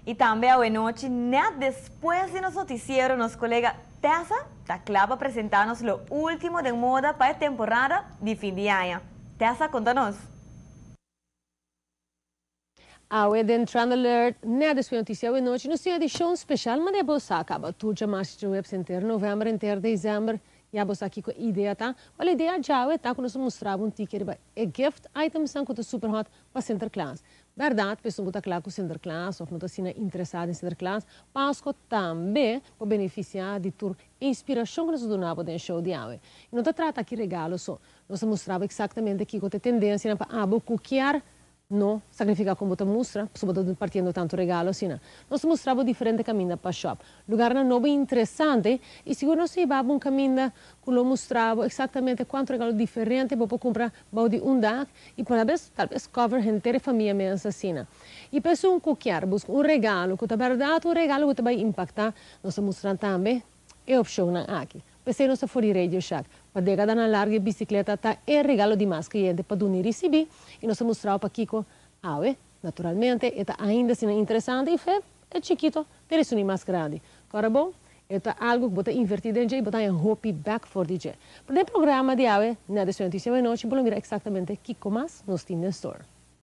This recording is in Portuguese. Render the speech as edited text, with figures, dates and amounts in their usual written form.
E também a Nochi, depois de nosso noticiero, nosso colega Tessa está claro para apresentar-nos o último de moda para a temporada de fim de ano. Tessa, conta-nos. A Trend Alert, depois da notícia da noite, nós temos edição especial, mas depois acaba tudo já mais de web inteiro novembro, inteiro dezembro, e vamos aqui com a ideia, tá? A ideia já é, tá, quando nós mostrava um ticket para gift items, que é super hot para Sinterklaas. Verdade, pessoa que está claro com Sinterklaas, ou não está sendo interessada em Sinterklaas, mas também para beneficiar de toda inspiração que nós donamos no show de hoje. E não se trata aqui de regalo só, nós mostrava exatamente aqui com a tendência para coquear. Não significa como você mostra, sobretudo partindo tanto regalo assim. Nós mostramos diferentes caminhos para o shop. Lugar novo interessante e seguro nós íbamos um caminho que nós mostrava exatamente quanto regalo diferente para comprar de um dag e talvez cover inteira família mesmo assim. E pessoa que quer buscar um regalo que é verdade, um regalo que vai impactar, nós mostramos também a opção aqui. Pensei nós for Radio Shack. Para pegar na larga bicicleta tá é regalo de mais cliente para donir e receber e nós mostramos para Kiko, naturalmente, é ainda assim interessante e é chiquito, ter isso mais grande. Agora bom, é algo que você invertir em jeito, botar em hope back for DJ. Para o programa de hoje, na notícia da noite, vamos ver exatamente Kiko mais nos Steam Store.